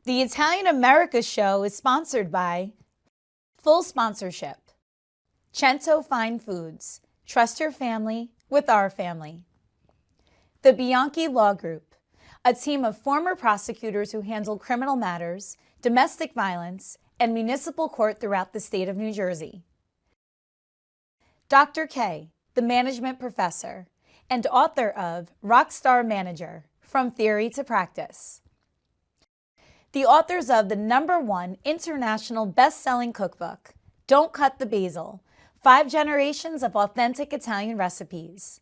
The Italian America show is sponsored by Full Sponsorship, Cento Fine Foods, Trust Your Family with Our Family. The Bianchi Law Group, a team of former prosecutors who handle criminal matters, domestic violence, and municipal court throughout the state of New Jersey. Dr. K, the management professor and author of Rockstar Manager, From Theory to Practice. The authors of the #1 international best-selling cookbook, Don't Cut the Basil, 5 Generations of Authentic Italian Recipes.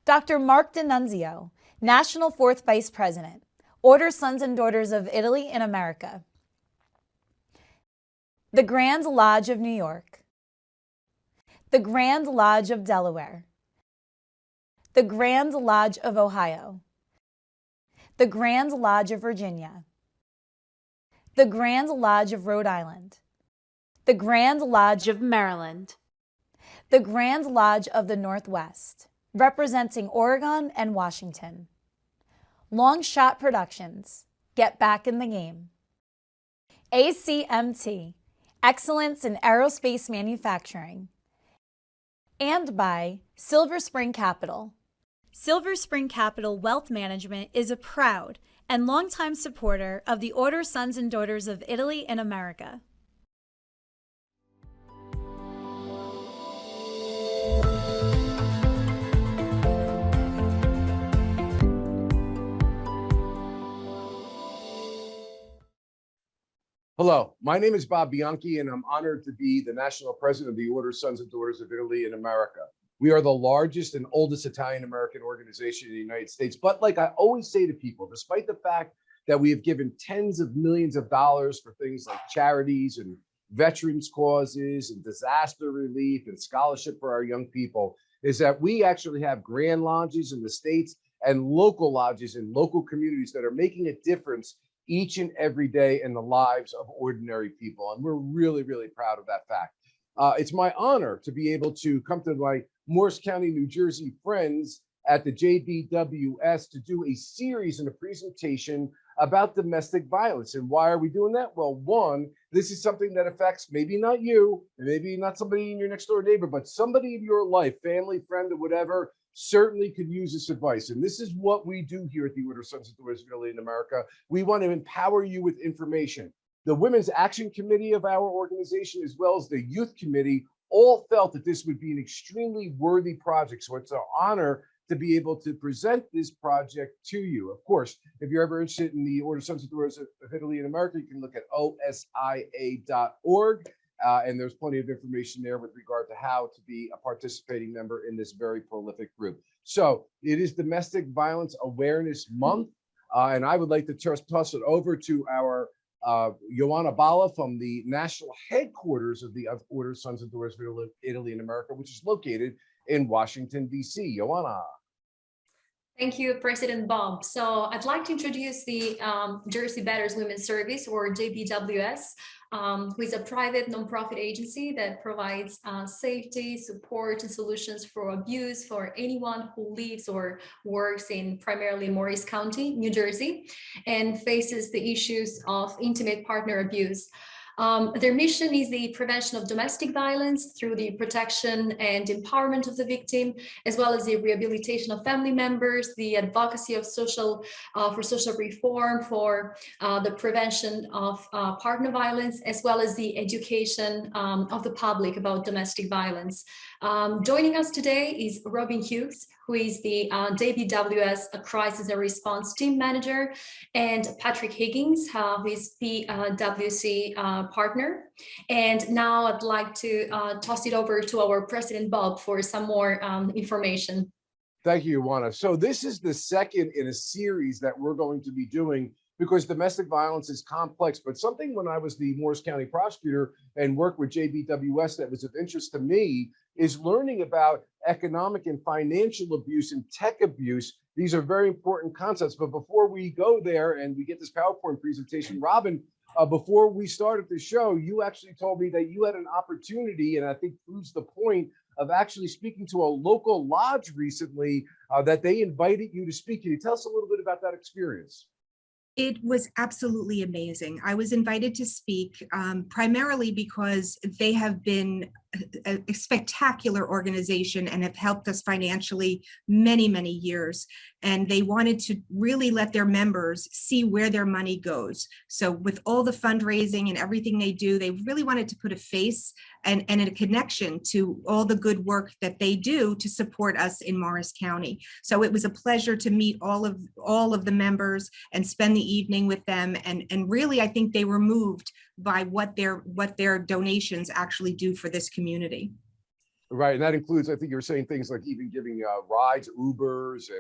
Dr. Mark D'Annunzio, National 4th Vice President, Order Sons and Daughters of Italy in America. The Grand Lodge of New York. The Grand Lodge of Delaware. The Grand Lodge of Ohio. The Grand Lodge of Virginia. The Grand Lodge of Rhode Island. The Grand Lodge of Maryland. The Grand Lodge of the Northwest, representing Oregon and Washington. Long Shot Productions, get back in the game. ACMT, Excellence in Aerospace Manufacturing. And by Silver Spring Capital. Silver Spring Capital Wealth Management is a proud and longtime supporter of the Order Sons and Daughters of Italy in America. Hello, my name is Bob Bianchi, and I'm honored to be the National President of the Order Sons and Daughters of Italy in America. We are the largest and oldest Italian-American organization in the United States. But like I always say to people, despite the fact that we have given tens of millions of dollars for things like charities and veterans causes and disaster relief and scholarship for our young people, is that we actually have grand lodges in the states and local lodges in local communities that are making a difference each and every day in the lives of ordinary people. And we're really, really proud of that fact. It's my honor to be able to come to my Morris County, New Jersey friends at the JBWS to do a series and a presentation about domestic violence. And why are we doing that? Well, one, this is something that affects maybe not you, maybe not somebody in your next door neighbor, but somebody in your life, family, friend, or whatever, certainly could use this advice. And this is what we do here at the Order Sons and Daughters of Italy in America. We want to empower you with information. The Women's Action Committee of our organization, as well as the Youth Committee, all felt that this would be an extremely worthy project. So it's an honor to be able to present this project to you. Of course, if you're ever interested in the Order Sons and Daughters of Italy in America, you can look at OSIA.org. And there's plenty of information there with regard to how to be a participating member in this very prolific group. So it is Domestic Violence Awareness Month. And I would like to toss it over to our Ioana Balla from the national headquarters of the Order Sons and Daughters of Italy in America, which is located in Washington, D.C. Ioana. Thank you, President Bob. So I'd like to introduce the Jersey Betters Women's Service, or JBWS, who is a private nonprofit agency that provides safety, support, and solutions for abuse for anyone who lives or works in primarily Morris County, New Jersey, and faces the issues of intimate partner abuse. Their mission is the prevention of domestic violence through the protection and empowerment of the victim, as well as the rehabilitation of family members, the advocacy of social reform, for the prevention of partner violence, as well as the education of the public about domestic violence. Joining us today is Robin Hughes, who is the JBWS Crisis and Response Team Manager, and Patrick Higgins, who is PWC partner. And now I'd like to toss it over to our President Bob for some more information. Thank you, Ioana. So this is the second in a series that we're going to be doing, because domestic violence is complex. But something, when I was the Morris County prosecutor and worked with JBWS, that was of interest to me is learning about economic and financial abuse and tech abuse. These are very important concepts. But before we go there and we get this PowerPoint presentation, Robin, before we started the show, you actually told me that you had an opportunity, and I think proves the point, of actually speaking to a local lodge recently that they invited you to speak. Can you tell us a little bit about that experience? It was absolutely amazing. I was invited to speak primarily because they have been a spectacular organization and have helped us financially many, many years. And they wanted to really let their members see where their money goes. So with all the fundraising and everything they do, they really wanted to put a face and a connection to all the good work that they do to support us in Morris County. So it was a pleasure to meet all of the members and spend the evening with them. And really, I think they were moved by what their donations actually do for this community. Right, and that includes, I think you were saying things like even giving rides, Ubers,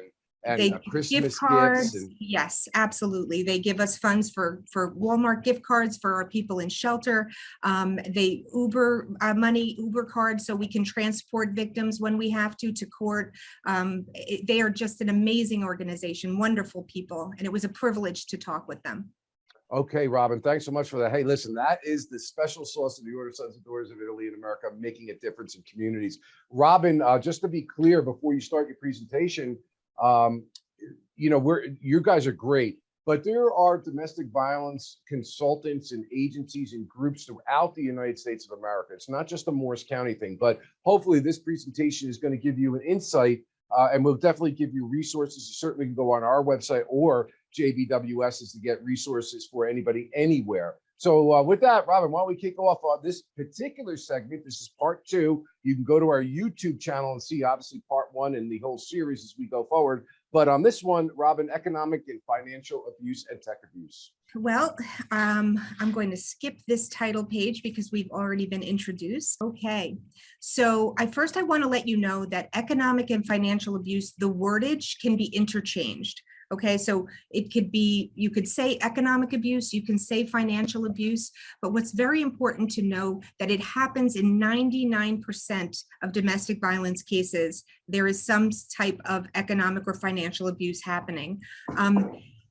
and Christmas gift cards. gifts. And yes, absolutely. They give us funds for Walmart gift cards for our people in shelter. They Uber Uber cards so we can transport victims when we have to court. They are just an amazing organization, wonderful people, and it was a privilege to talk with them. Okay, Robin, thanks so much for that. Hey, listen, that is the special sauce of the Order of Sons and Daughters of Italy in America, making a difference in communities. Robin, just to be clear, before you start your presentation, you guys are great, but there are domestic violence consultants and agencies and groups throughout the United States of America. It's not just a Morris County thing, but hopefully this presentation is going to give you an insight, and we'll definitely give you resources. You certainly can go on our website or JBWS is to get resources for anybody anywhere. So with that, Robin, why don't we kick off on this particular segment? This is part 2. You can go to our YouTube channel and see obviously part 1 and the whole series as we go forward. But on this one, Robin, economic and financial abuse and tech abuse. Well, I'm going to skip this title page because we've already been introduced. Okay, so I want to let you know that economic and financial abuse, the wordage can be interchanged. Okay, so it could be, you could say economic abuse, you can say financial abuse, but what's very important to know that it happens in 99% of domestic violence cases. There is some type of economic or financial abuse happening.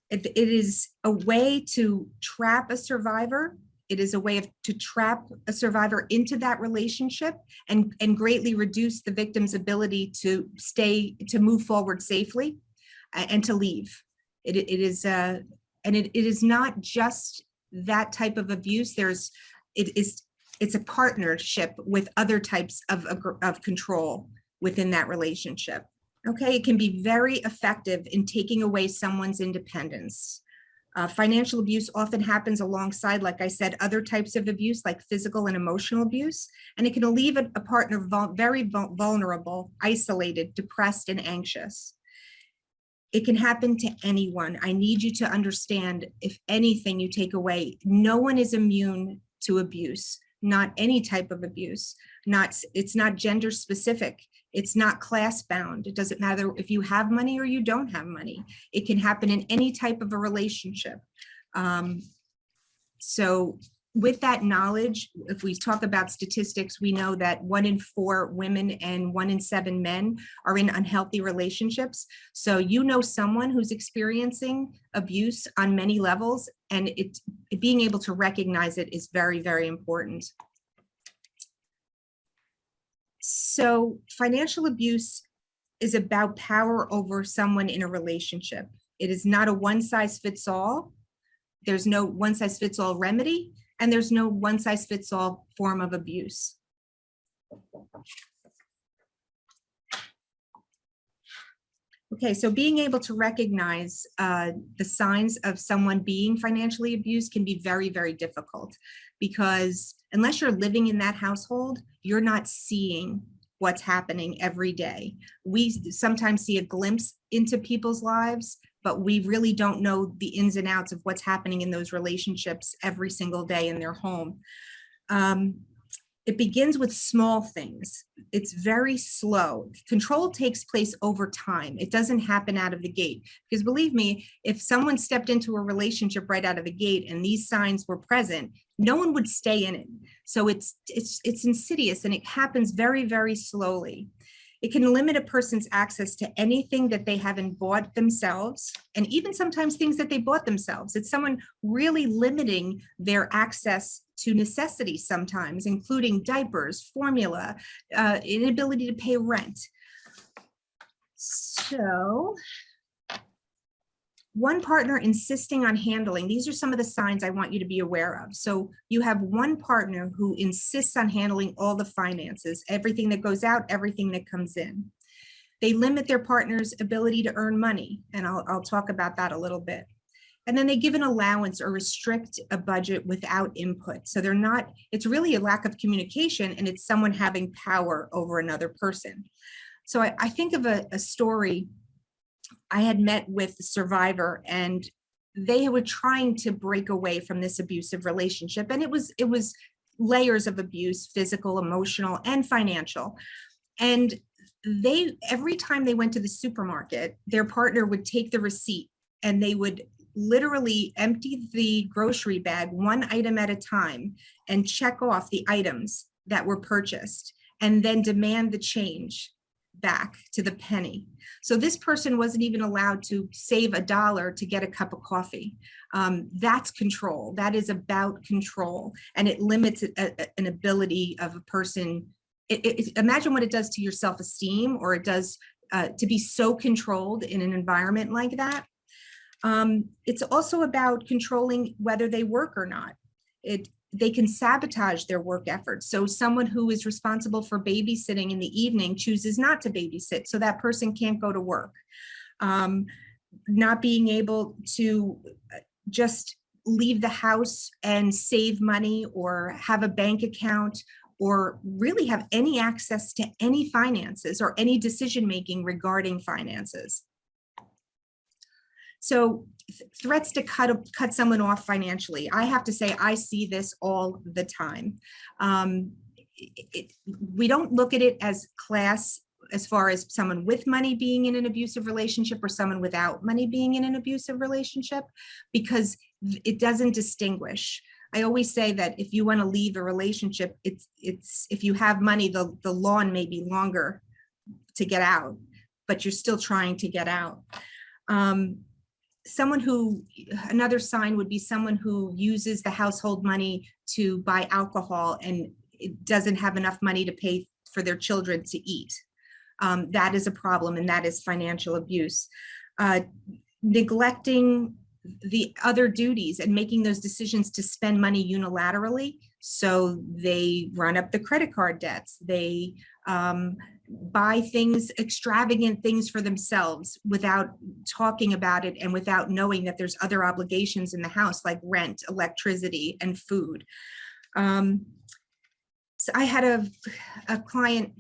It is a way to trap a survivor. It is a way to trap a survivor into that relationship and greatly reduce the victim's ability to move forward safely and to leave. It is not just that type of abuse. It's a partnership with other types of control within that relationship. Okay, it can be very effective in taking away someone's independence. Financial abuse often happens alongside, like I said, other types of abuse like physical and emotional abuse, and it can leave a partner very vulnerable, isolated, depressed, and anxious. It can happen to anyone. I need you to understand, if anything you take away, no one is immune to abuse, not any type of abuse. It's not gender specific. It's not class bound. It doesn't matter if you have money or you don't have money. It can happen in any type of a relationship. So with that knowledge, if we talk about statistics, we know that 1 in 4 women and 1 in 7 men are in unhealthy relationships. So you know someone who's experiencing abuse on many levels, and being able to recognize it is very, very important. So financial abuse is about power over someone in a relationship. It is not a one-size-fits-all. There's no one-size-fits-all remedy, and there's no one-size-fits-all form of abuse. Okay, so being able to recognize the signs of someone being financially abused can be very, very difficult, because unless you're living in that household, you're not seeing what's happening every day. We sometimes see a glimpse into people's lives, but we really don't know the ins and outs of what's happening in those relationships every single day in their home. It begins with small things. It's very slow. Control takes place over time. It doesn't happen out of the gate. Because believe me, if someone stepped into a relationship right out of the gate and these signs were present, no one would stay in it. So it's insidious, and it happens very, very slowly. It can limit a person's access to anything that they haven't bought themselves, and even sometimes things that they bought themselves. It's someone really limiting their access to necessities sometimes, including diapers, formula, inability to pay rent. So One partner insisting on handling. These are some of the signs I want you to be aware of. So you have one partner who insists on handling all the finances, everything that goes out, everything that comes in. They limit their partner's ability to earn money, and I'll talk about that a little bit. And then they give an allowance or restrict a budget without input. So they're not, it's really a lack of communication, and it's someone having power over another person. So I think of a story. I had met with a survivor, and they were trying to break away from this abusive relationship. And it was layers of abuse, physical, emotional, and financial. And every time they went to the supermarket, their partner would take the receipt and they would literally empty the grocery bag one item at a time and check off the items that were purchased and then demand the change back to the penny. So this person wasn't even allowed to save $1 to get a cup of coffee. That's control. That is about control, and it limits an ability of a person. Imagine what it does to your self-esteem, or it does to be so controlled in an environment like that. It's also about controlling whether they work or not. They can sabotage their work efforts. So someone who is responsible for babysitting in the evening chooses not to babysit, so that person can't go to work. Not being able to just leave the house and save money or have a bank account or really have any access to any finances or any decision-making regarding finances. So threats to cut someone off financially. I have to say, I see this all the time. We don't look at it as class as far as someone with money being in an abusive relationship or someone without money being in an abusive relationship, because it doesn't distinguish. I always say that if you want to leave a relationship, it's if you have money, the lawn may be longer to get out, but you're still trying to get out. Another sign would be someone who uses the household money to buy alcohol and it doesn't have enough money to pay for their children to eat. That is a problem, and that is financial abuse. Neglecting the other duties and making those decisions to spend money unilaterally. So they run up the credit card debts. They buy things, extravagant things for themselves without talking about it and without knowing that there's other obligations in the house like rent, electricity, and food. So I had a client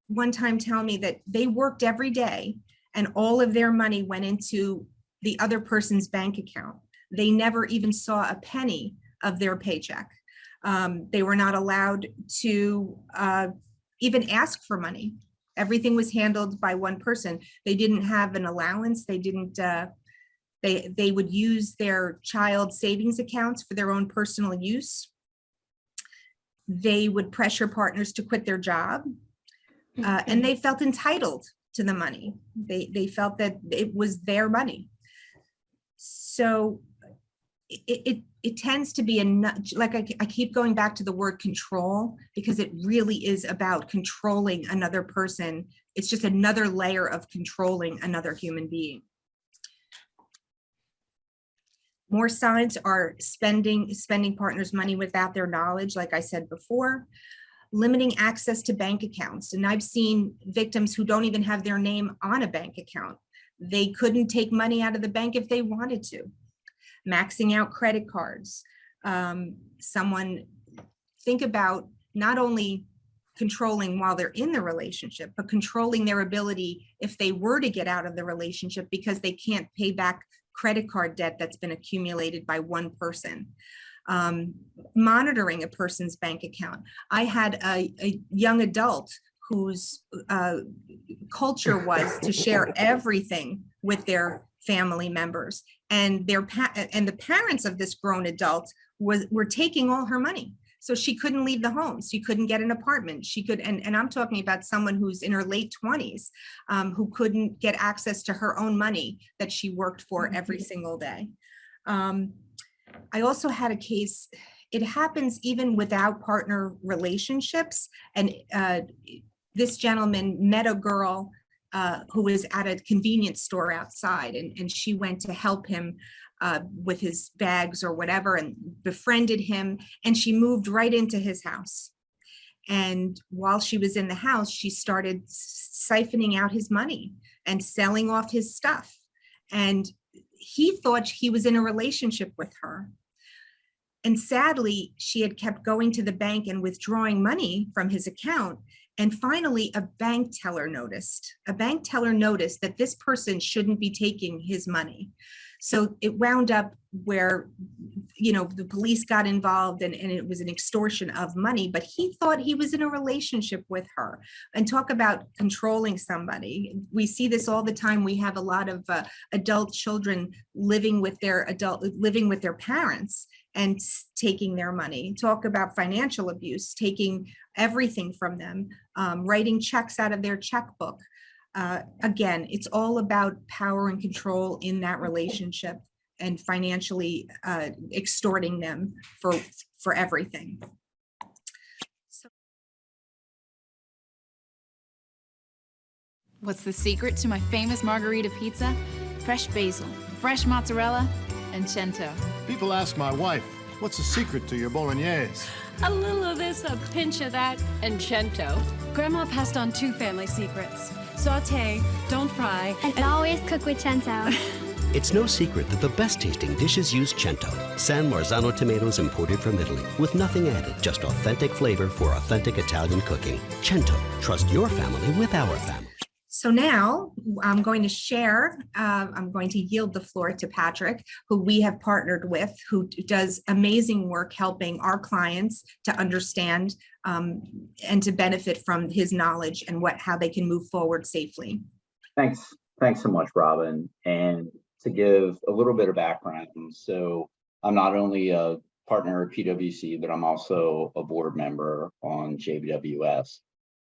one time tell me that they worked every day and all of their money went into the other person's bank account. They never even saw a penny of their paycheck. They were not allowed to even ask for money. Everything was handled by one person. They didn't have an allowance. They didn't. They would use their child savings accounts for their own personal use. They would pressure partners to quit their job, and they felt entitled to the money. They felt that it was their money. So it tends to be like I keep going back to the word control, because it really is about controlling another person. It's just another layer of controlling another human being. More signs are spending partners' money without their knowledge, like I said before. Limiting access to bank accounts. And I've seen victims who don't even have their name on a bank account. They couldn't take money out of the bank if they wanted to. Maxing out credit cards. Think about not only controlling while they're in the relationship, but controlling their ability if they were to get out of the relationship because they can't pay back credit card debt that's been accumulated by one person. Monitoring a person's bank account. I had a young adult whose culture was to share everything with their family members, and the parents of this grown adult were taking all her money. So she couldn't leave the home. She couldn't get an apartment. She could, and I'm talking about someone who's in her late 20s, who couldn't get access to her own money that she worked for every single day. I also had a case, it happens even without partner relationships. And this gentleman met a girl who was at a convenience store outside, and she went to help him with his bags or whatever, and befriended him, and she moved right into his house. And while she was in the house, she started siphoning out his money and selling off his stuff. And he thought he was in a relationship with her. And sadly, she had kept going to the bank and withdrawing money from his account. And finally, a bank teller noticed that this person shouldn't be taking his money. So it wound up where, the police got involved, and it was an extortion of money, but he thought he was in a relationship with her. And talk about controlling somebody. We see this all the time. We have a lot of adult children living with their parents and taking their money. Talk about financial abuse, taking everything from them, writing checks out of their checkbook. Again, it's all about power and control in that relationship, and financially extorting them for everything. What's the secret to my famous margarita pizza? Fresh basil, fresh mozzarella, and cento. People ask my wife, what's the secret to your bolognese? A little of this, a pinch of that, and cento. Grandma passed on 2 family secrets. Saute, don't fry, and always cook with cento. It's no secret that the best tasting dishes use cento, San Marzano tomatoes imported from Italy, with nothing added, just authentic flavor for authentic Italian cooking. Cento, trust your family with our family. So now I'm going to share, I'm going to yield the floor to Patrick, who we have partnered with, who does amazing work helping our clients to understand and to benefit from his knowledge and how they can move forward safely. Thanks so much, Robin. And to give a little bit of background, so I'm not only a partner at PwC, but I'm also a board member on JBWS.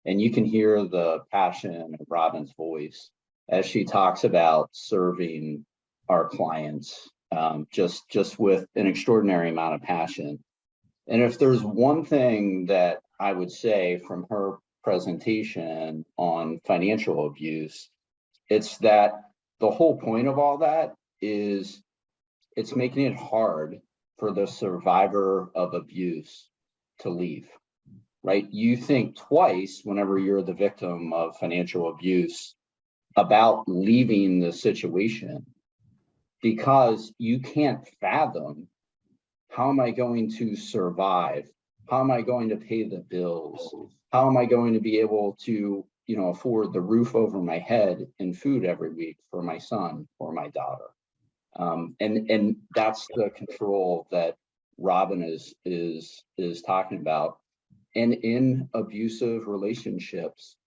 And you can hear the passion of Robin's voice as she talks about serving our clients just with an extraordinary amount of passion. And if there's one thing that I would say from her presentation on financial abuse, it's that the whole point of all that is it's making it hard for the survivor of abuse to leave. Right? You think twice whenever you're the victim of financial abuse about leaving the situation, because you can't fathom, how am I going to survive? How am I going to pay the bills? How am I going to be able to, afford the roof over my head and food every week for my son or my daughter? And that's the control that Robin is talking about. And in abusive relationships,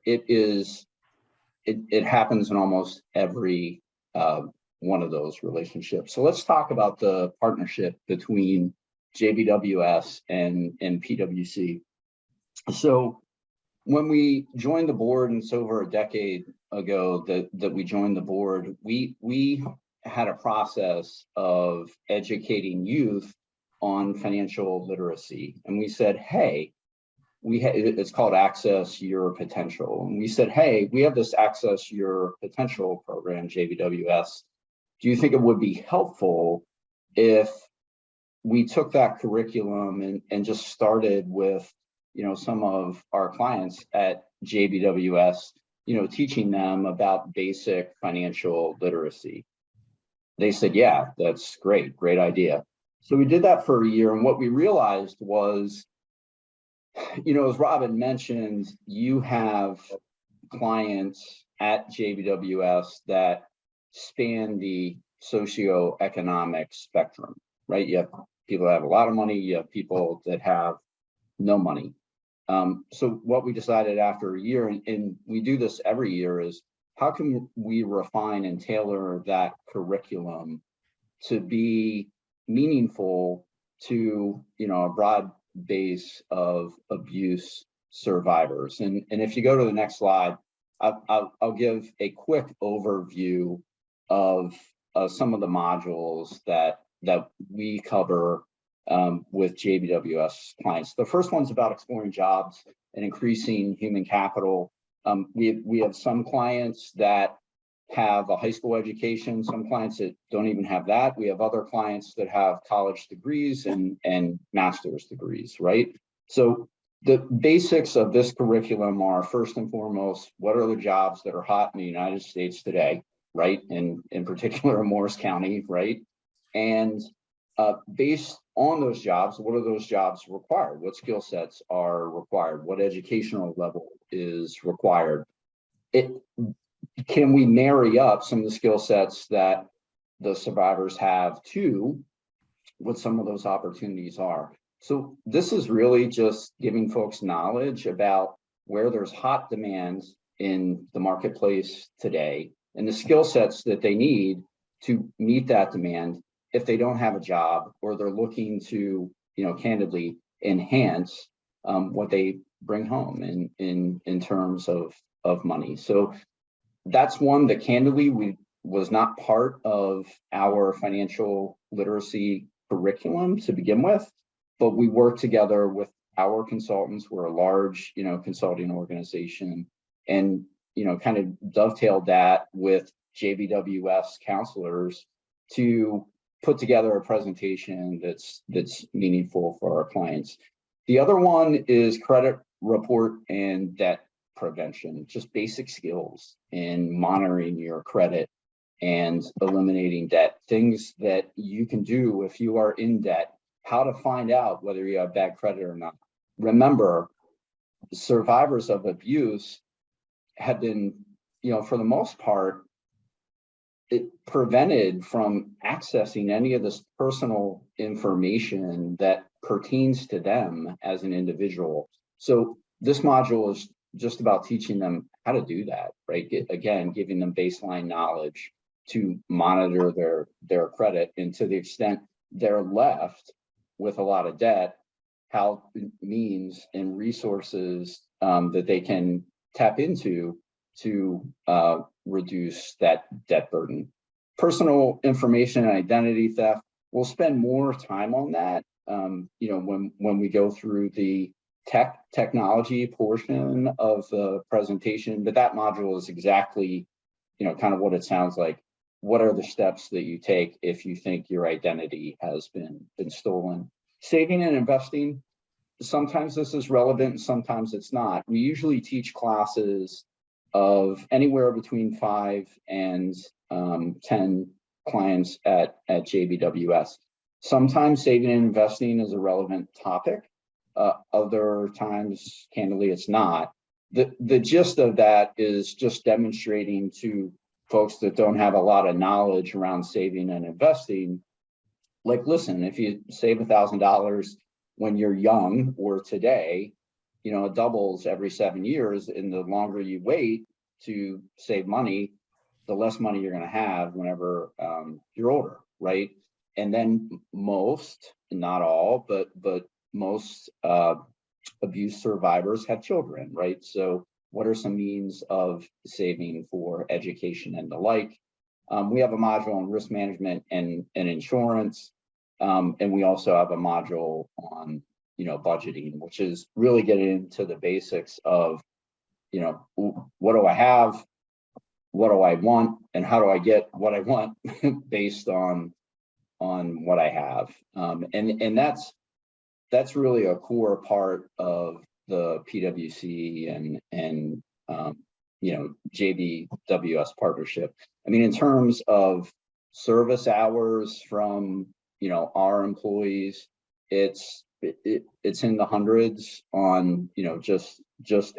it happens in almost every one of those relationships. So let's talk about the partnership between JBWS and PwC. So when we joined the board, and it's over a decade ago that we joined the board, we had a process of educating youth on financial literacy. And we said, hey, it's called Access Your Potential. And we said, hey, we have this Access Your Potential program, JBWS. Do you think it would be helpful if we took that curriculum and just started with, some of our clients at JBWS, teaching them about basic financial literacy? They said, yeah, that's great idea. So we did that for a year, and what we realized was, as Robin mentioned, you have clients at JBWS that span the socioeconomic spectrum, right? You have people that have a lot of money, you have people that have no money. So what we decided after a year, and we do this every year, is how can we refine and tailor that curriculum to be meaningful to a broad base of abuse survivors. And if you go to the next slide, I'll give a quick overview of some of the modules that we cover with JBWS clients. The first one's about exploring jobs and increasing human capital We have some clients that have a high school education, some clients that don't even have that. We have other clients that have college degrees and master's degrees, right? So the basics of this curriculum are, first and foremost, what are the jobs that are hot in the United States today, right? And in particular, in Morris County, right? And based on those jobs, what are those jobs required? What skill sets are required? What educational level is required? Can we marry up some of the skill sets that the survivors have to what some of those opportunities are? So this is really just giving folks knowledge about where there's hot demands in the marketplace today and the skill sets that they need to meet that demand if they don't have a job or they're looking to, candidly enhance what they bring home in terms of money. So that's one that candidly was not part of our financial literacy curriculum to begin with, but we work together with our consultants. We're a large, consulting organization, and kind of dovetailed that with JBWS counselors to put together a presentation that's meaningful for our clients. The other one is credit report and debt prevention, just basic skills in monitoring your credit and eliminating debt, things that you can do if you are in debt, how to find out whether you have bad credit or not. Remember, survivors of abuse have been, for the most part, prevented from accessing any of this personal information that pertains to them as an individual. So this module is just about teaching them how to do that, right? Again, giving them baseline knowledge to monitor their credit, and to the extent they're left with a lot of debt, how means and resources that they can tap into to reduce that debt burden. Personal information and identity theft, we'll spend more time on that when we go through the technology portion of the presentation, but that module is exactly, kind of what it sounds like. What are the steps that you take if you think your identity has been stolen? Saving and investing, sometimes this is relevant and sometimes it's not. We usually teach classes of anywhere between 5 and 10 clients at JBWS. Sometimes saving and investing is a relevant topic. Other times, candidly, it's not. The gist of that is just demonstrating to folks that don't have a lot of knowledge around saving and investing, like, listen, if you save $1,000 when you're young or today, it doubles every 7 years, and the longer you wait to save money, the less money you're going to have whenever you're older, right? And then most, not all, but most abuse survivors have children, right? So what are some means of saving for education and the like? We have a module on risk management and insurance, and we also have a module on budgeting, which is really getting into the basics of what do I have, what do I want, and how do I get what I want based on what I have. And that's really a core part of the PwC and JBWS partnership. I mean, in terms of service hours from our employees, it's in the hundreds on just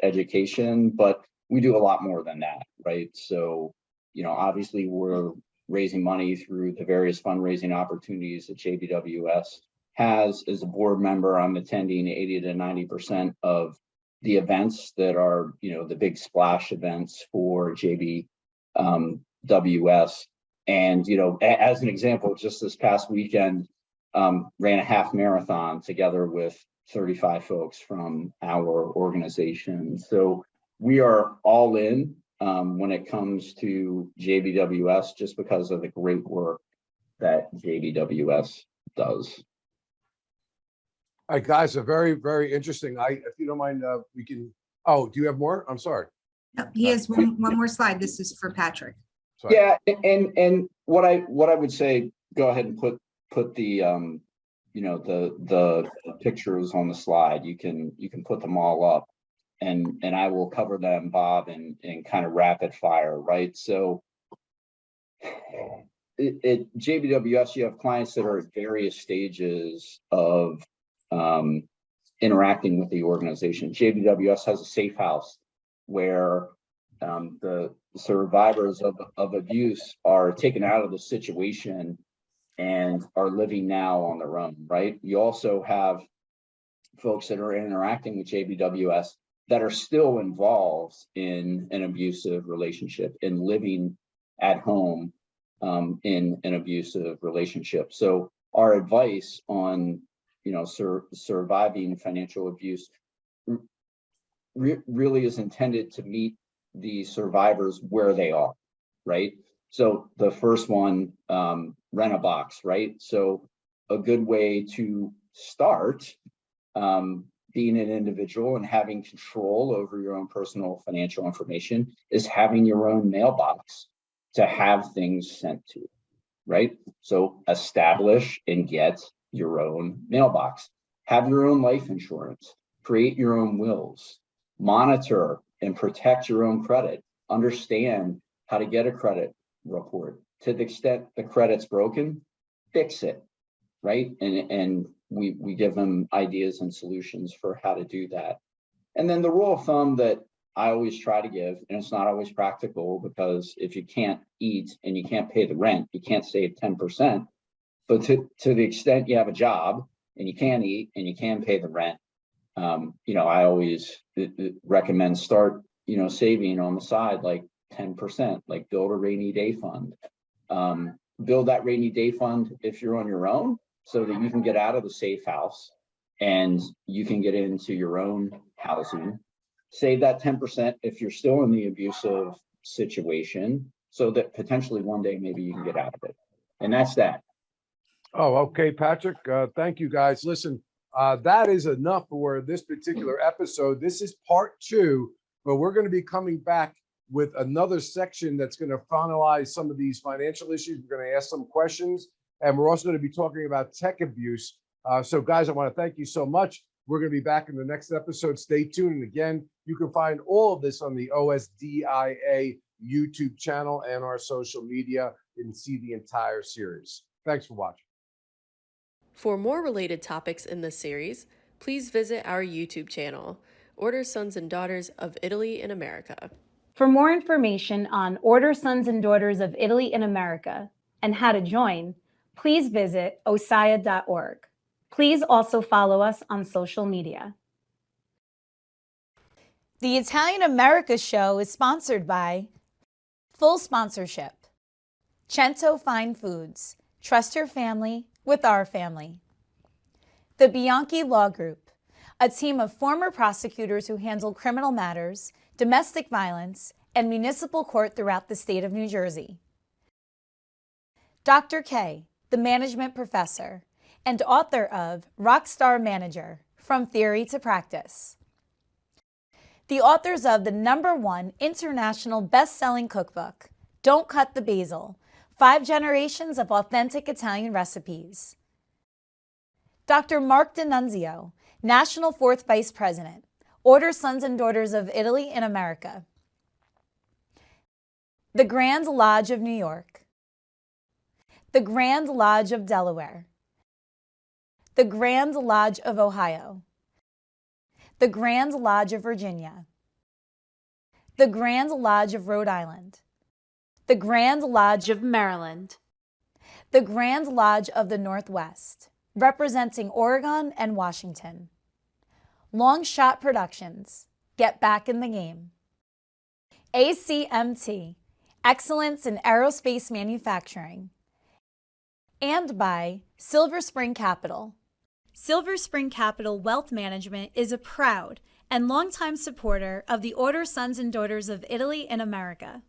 education, but we do a lot more than that, right? So obviously we're raising money through the various fundraising opportunities that JBWS has. As a board member, I'm attending 80 to 90% of the events that are, the big splash events for JBWS. And, as an example, just this past weekend, ran a half marathon together with 35 folks from our organization. So we are all in when it comes to JBWS, just because of the great work that JBWS does. All right, guys, very, very interesting. If you don't mind, we can, do you have more? I'm sorry. Yep, he has one more slide. This is for Patrick. Sorry. Yeah, and what I would say, go ahead and put the the pictures on the slide. You can put them all up, and I will cover them, Bob, in kind of rapid fire, right? So at JBWS, you have clients that are at various stages of interacting with the organization. JBWS has a safe house where the survivors of abuse are taken out of the situation and are living now on their own, right? You also have folks that are interacting with JBWS that are still involved in an abusive relationship and living at home in an abusive relationship. So our advice on, surviving financial abuse really is intended to meet the survivors where they are, right? So the first one, rent a box, right? So a good way to start being an individual and having control over your own personal financial information is having your own mailbox to have things sent to, right? So establish and get your own mailbox. Have your own life insurance. Create your own wills. Monitor and protect your own credit. Understand how to get a credit report. To the extent the credit's broken, fix it, right? And we give them ideas and solutions for how to do that. And then the rule of thumb that I always try to give, and it's not always practical, because if you can't eat and you can't pay the rent, you can't save 10%. But to the extent you have a job and you can eat and you can pay the rent, I always recommend start, saving on the side, like 10%, like build a rainy day fund. Build that rainy day fund if you're on your own, so that you can get out of the safe house and you can get into your own housing. Save that 10% if you're still in the abusive situation, so that potentially one day maybe you can get out of it. And that's that. Oh, okay, Patrick. Thank you, guys. Listen, that is enough for this particular episode. This is part 2, but we're going to be coming back with another section that's going to finalize some of these financial issues. We're going to ask some questions, and we're also going to be talking about tech abuse. So, guys, I want to thank you so much. We're going to be back in the next episode. Stay tuned. And again, you can find all of this on the OSDIA YouTube channel and our social media and see the entire series. Thanks for watching. For more related topics in this series, please visit our YouTube channel, Order Sons and Daughters of Italy in America. For more information on Order Sons and Daughters of Italy in America and how to join, please visit osdia.org. Please also follow us on social media. The Italian America show is sponsored by Full Sponsorship, Cento Fine Foods. Trust your family with our family. The Bianchi Law Group, a team of former prosecutors who handle criminal matters, domestic violence, and municipal court throughout the state of New Jersey. Dr. K, the management professor and author of Rockstar Manager, From Theory to Practice. The authors of the #1 international best-selling cookbook, Don't Cut the Basil, 5 Generations of Authentic Italian Recipes. Dr. Mark D'Annunzio, National 4th Vice President, Order Sons and Daughters of Italy in America. The Grand Lodge of New York. The Grand Lodge of Delaware. The Grand Lodge of Ohio. The Grand Lodge of Virginia. The Grand Lodge of Rhode Island. The Grand Lodge of Maryland. The Grand Lodge of the Northwest, representing Oregon and Washington. Long Shot Productions, get back in the game. ACMT, Excellence in Aerospace Manufacturing. And by Silver Spring Capital. Silver Spring Capital Wealth Management is a proud and longtime supporter of the Order Sons and Daughters of Italy in America.